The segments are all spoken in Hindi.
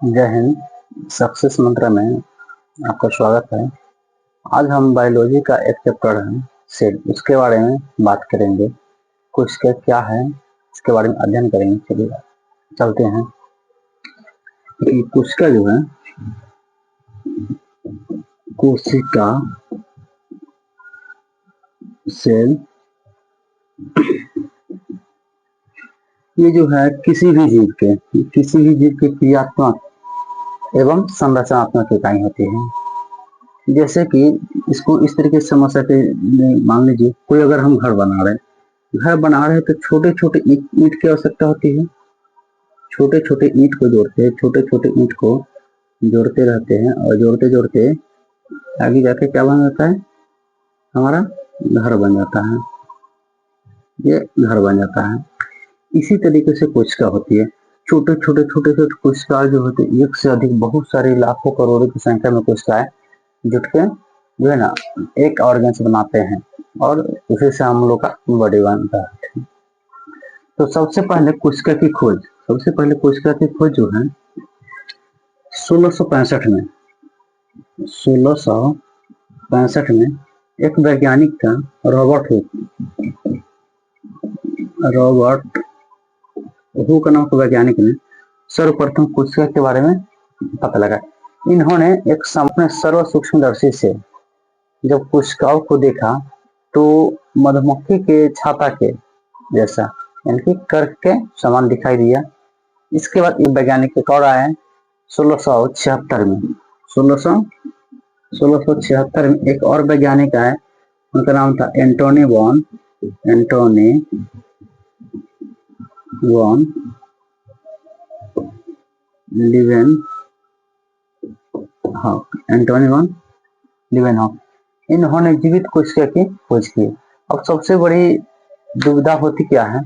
जय हिंद। सक्सेस मंत्र में आपका स्वागत है। आज हम बायोलॉजी का एक चैप्टर है सेल, उसके बारे में बात करेंगे। कोशिका क्या है इसके बारे में अध्ययन करेंगे। चलिए चलते हैं कि कोशिका जो है, कोशिका सेल ये जो है किसी भी जीव के क्रियात्मक एवं संरचनात्मक इकाई होती है। जैसे कि इसको इस तरीके से समझ सकते, मान लीजिए कोई अगर हम घर बना रहे हैं तो छोटे छोटे ईंट की आवश्यकता होती है। छोटे छोटे ईंट को जोड़ते रहते हैं और जोड़ते जोड़ते आगे जाके क्या बन जाता है, हमारा घर बन जाता है। ये घर बन जाता है। इसी तरीके से कोशिका होती है। छोटे छोटे कोशिका जो होते हैं, एक से अधिक बहुत सारी लाखों करोड़ों की संख्या में कोशिकाएं जुट के जो है ना एक ऑर्गन्स बनाते हैं और उसी से हम लोग का बॉडी बनता है। तो सबसे पहले कोशिका की खोज जो है 1665 में एक वैज्ञानिक था, रॉबर्ट हुक नाम के वैज्ञानिक ने सर्वप्रथम कोशिका के बारे में पता लगा। इन्होंने एक अपने सर्व सूक्ष्मदर्शी से जब कोशिकाओं को देखा तो मधुमक्खी के छाता के जैसा यानी कि कर्क के समान दिखाई दिया। इसके बाद एक वैज्ञानिक एक और आए 1676 में। 1676 में एक और वैज्ञानिक आए, उनका नाम था एंटोनी वॉन लीवेनहॉक। इन्होंने जीवित कोशिका की खोज की। अब सबसे बड़ी दुविधा होती क्या है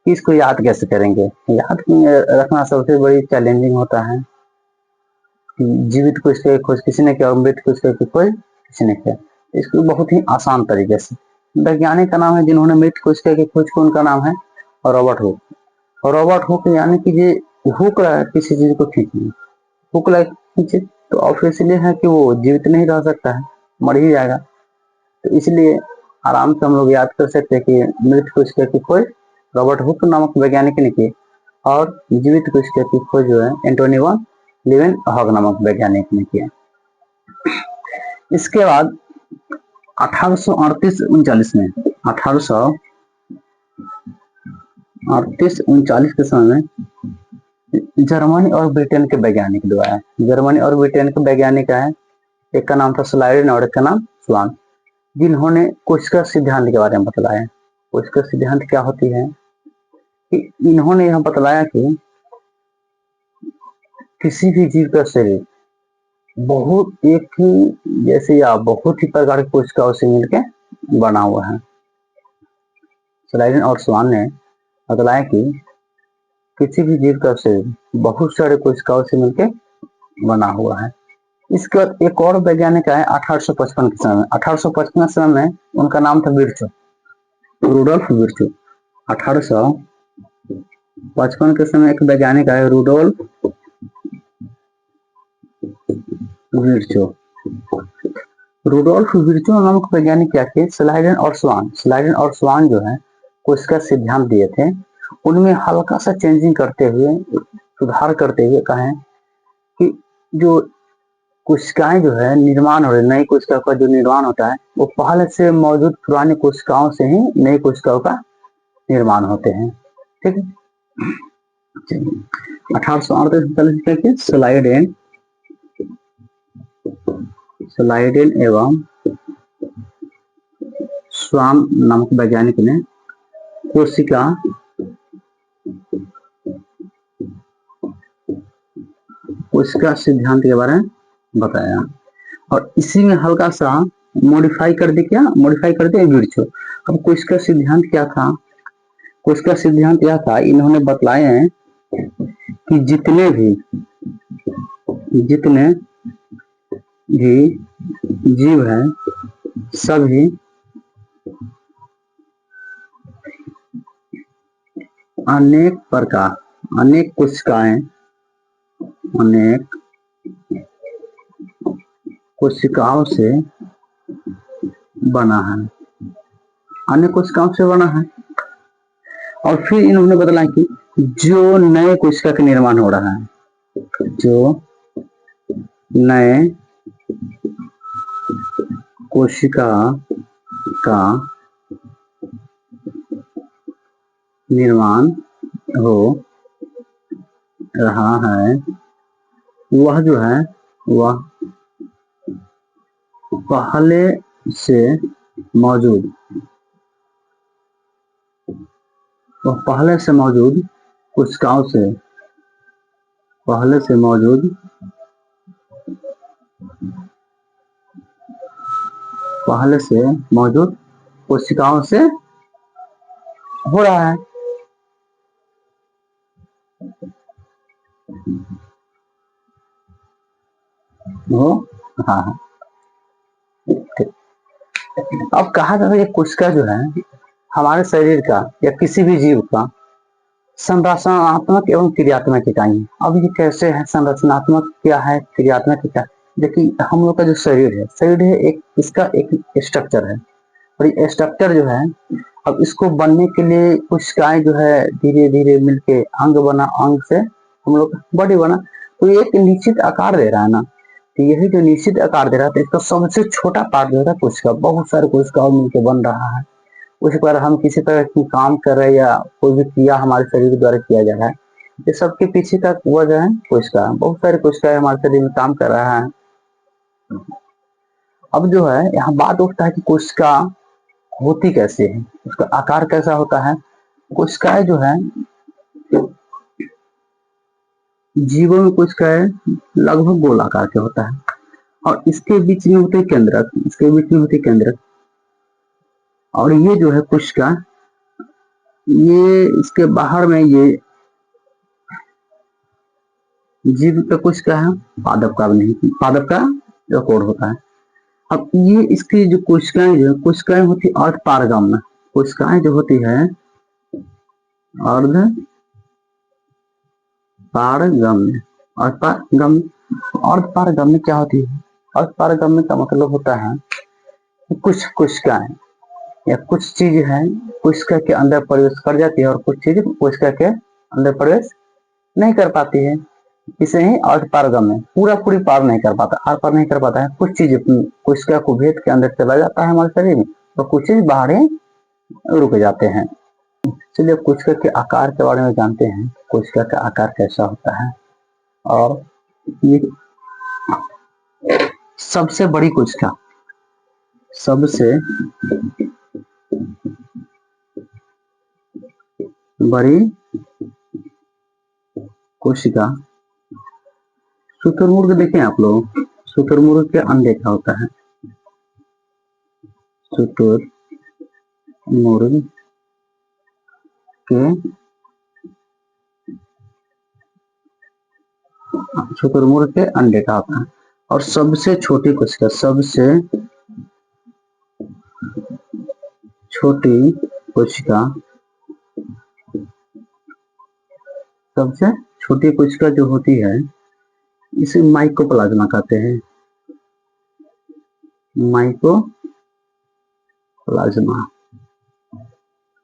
कि इसको याद कैसे करेंगे। याद रखना सबसे बड़ी चैलेंजिंग होता है। जीवित कोशिका की खोज किसी ने किया, मृत कोशिका की खोज किसी ने किया। इसको बहुत ही आसान तरीके से वैज्ञानिक का नाम है जिन्होंने मृत कोशिका की खोज की, उनका नाम है रॉबर्ट हुक। यानी कि ये हुक किसी चीज को खींचना, हुक खींचे तो ऑब्वियसली है कि वो जीवित नहीं रह सकता है, मर ही जाएगा। तो इसलिए आराम से हम लोग याद कर सकते हैं कि मृत कोशिका की खोज रॉबर्ट हुक नामक वैज्ञानिक ने की और जीवित कोशिका की खोज जो है एंटोनी वॉन लीवेनहॉक नामक वैज्ञानिक ने किया। इसके बाद 1838-39 में 1838-39 के समय में जर्मनी और ब्रिटेन के वैज्ञानिक आए। एक का नाम था स्लाइडेन और एक का नाम स्वान, जिन्होंने कोशिका सिद्धांत के बारे में बतलाया। कोशिका सिद्धांत क्या होती है कि इन्होंने यह बतलाया कि किसी भी जीव का शरीर बहुत एक ही जैसे या बहुत ही प्रकार की कोशिकाओं से मिलकर बना हुआ है। स्लाइडेन और स्वान ने बतलाया कि किसी भी जीव का शरीर बहुत सारे कोशिकाओं से मिलकर बना हुआ है। इसके बाद एक और वैज्ञानिक आए 1855 के समय में। 1855 के समय में उनका नाम था रूडोल्फ विर्चो। 1855 के समय एक वैज्ञानिक आए रूडोल्फ विर्चो नामक वैज्ञानिक क्या थे, स्लाइडेन और स्वान जो है कोशिका सिद्धांत दिए थे, उनमें हल्का सा चेंजिंग करते हुए, सुधार करते हुए कहें कि जो कोशिकाएं जो है निर्माण हो रही, नई कोशिका का जो निर्माण होता है वो पहले से मौजूद पुरानी कोशिकाओं से ही नई कोशिकाओं का निर्माण होते हैं। ठीक है, 1838 में स्लाइडेन एवं स्वान नामक वैज्ञानिक ने कोशिका सिद्धांत के बारे में बताया और इसी में हल्का सा मॉडिफाई कर दिया विर्चो। अब कोशिका सिद्धांत क्या था? कोशिका सिद्धांत यह था, इन्होंने बतलाए हैं कि जितने भी जीव हैं सभी अनेक कोशिकाएं अनेक कोशिकाओं से बना है, अनेक कोशिकाओं से बना है। और फिर इन्होंने बदला कि जो नए कोशिका का निर्माण हो रहा है, जो नए कोशिका का निर्माण हो रहा है, वह जो है वह पहले से मौजूद कोशिकाओं से पहले से मौजूद कोशिकाओं से हो रहा है। हो हाँ हाँ। अब कहा जाता है कि कोशिका जो है हमारे शरीर का या किसी भी जीव का संरचनात्मक एवं क्रियात्मक इकाई है। अब ये कैसे है, संरचनात्मक क्या है, क्रियात्मक क्या है? देखिए हम लोग का जो शरीर है एक इसका एक स्ट्रक्चर है, और ये स्ट्रक्चर जो है अब इसको बनने के लिए कोशिकाएं जो है धीरे धीरे मिलके अंग बना, अंग से हम लोग बॉडी बना, तो ये एक निश्चित आकार दे रहा है ना। तो यही जो निश्चित आकार दे रहा है, तो इसका सबसे छोटा पार्ट जो है कोशिका, बहुत सारे कोशिकाओं मिलकर बन रहा है। उस पर हम किसी तरह की काम कर रहे हैं या कोई भी क्रिया हमारे शरीर के द्वारा किया जा रहा है, ये सबके पीछे का वजह है कोशिका। बहुत सारे कोशिकाएं हमारे शरीर में काम कर रहा है। अब जो है यहाँ बात उठता है कि कोशिका होती कैसे है, उसका आकार कैसा होता है। कोशिकाएं जो है जीवों में कोशिकाएं लगभग गोल आकार के होता है, और इसके बीच में होते केंद्रक, और ये जो है कोशिका, ये इसके बाहर में ये जीव का कोशिका है, पादप का नहीं, पादप का जो कोड होता है। अब ये इसकी जो कोशिकाएं होती है अर्ध पारगम्य कोशिकाएं जो होती है, अर्ध पारगम्य। अर्ध पारगम्य क्या होती है? अर्ध पारगम्य का मतलब होता है कि कुछ कोशिकाएं या कुछ चीज है कोशिका के अंदर प्रवेश कर जाती है, और कुछ चीज कोशिका के अंदर प्रवेश नहीं कर पाती है। इसे ही अर्ध पारगम्य, पूरी पार नहीं कर पाता, आर पार नहीं कर पाता है। कुछ चीज कोशिका को भेद के अंदर चला जाता है हमारे शरीर में, और कुछ चीज बाहर ही रुक जाते हैं। चलिए कोशिका के आकार के बारे में जानते हैं, कोशिका का आकार कैसा होता है। और ये सबसे बड़ी कोशिका, सबसे बड़ी कोशिका शुतुरमुर्ग देखें आप लोग, शुतुरमुर्ग के अंडे का होता है। शुतुरमुर्ग के अंडे का होता है। और सबसे छोटी कोशिका, सबसे छोटी कोशिका जो होती है इसे माइकोप्लाज्मा कहते हैं।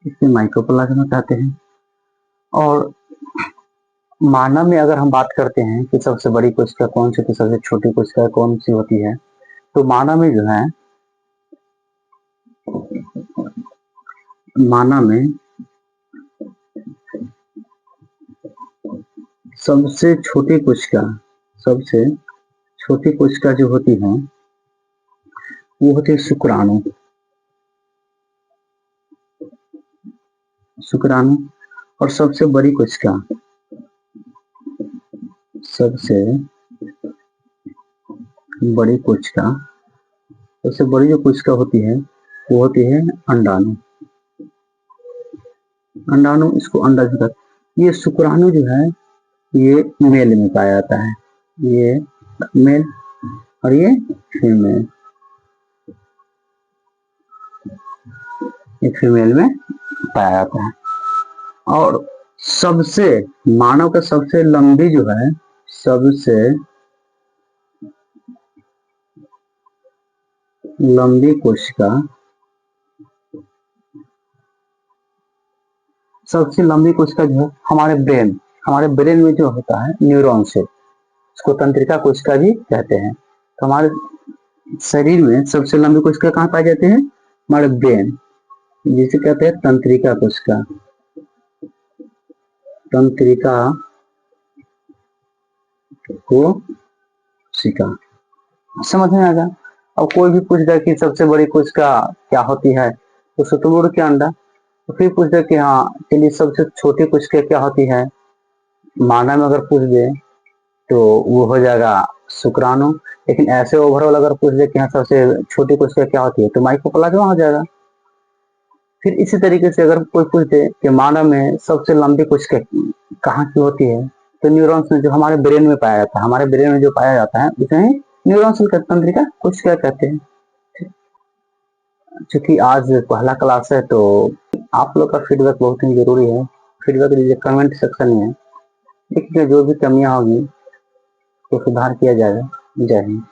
इसे माइकोप्लाज्मा कहते हैं। और मानव में अगर हम बात करते हैं कि सबसे बड़ी कोशिका कौन सी, तो सबसे छोटी कोशिका कौन सी होती है, तो मानव में जो है, मानव में सबसे छोटी कोशिका जो होती है वो होती है शुक्राणु। और सबसे बड़ी कोशिका, सबसे बड़ी जो कोशिका होती है वो होती है अंडाणु। इसको अंडाशय कहते हैं। ये शुक्राणु जो है ये मेल में पाया जाता है, ये मेल और ये फीमेल, ये फीमेल में पाया जाता है। और सबसे मानव का सबसे लंबी जो है सबसे लंबी कोशिका, सबसे लंबी कोशिका जो है हमारे ब्रेन में जो होता है न्यूरॉन से, उसको तंत्रिका कोशिका भी कहते हैं। तो हमारे शरीर में सबसे लंबी कोशिका कहाँ पाई जाती है? हमारे ब्रेन, जिसे कहते हैं तंत्रिका कोशिका। तंत्रिका कोशिका, समझ में आ गया। अब कोई भी पूछ दे कि सबसे बड़ी कोशिका क्या होती है, तो शुतुरमुर्ग के अंडा। तो फिर पूछ दे कि हाँ चलिए सबसे छोटी कोशिका क्या होती है, मानव में अगर पूछ दे तो वो हो जाएगा शुक्राणु। लेकिन ऐसे ओवरऑल अगर पूछ दे कि हाँ सबसे छोटी कोशिका क्या होती है, तो माइकोप्लाज्मा हो जाएगा। फिर इसी तरीके से अगर कोई पूछ दे कि मानव में सबसे लंबी कोशिका कहाँ की होती है, तो न्यूरॉन्स में जो हमारे ब्रेन में पाया जाता है, हमारे ब्रेन में जो पाया जाता है उसे न्यूरॉन्स तंत्रिका कोशिका कहते हैं। चूंकि आज पहला क्लास है तो आप लोग का फीडबैक बहुत ही जरूरी है। फीडबैक दीजिए कमेंट सेक्शन में, देखिए जो भी कमियां होगी तो सुधार किया जाएगा। जय हिंद।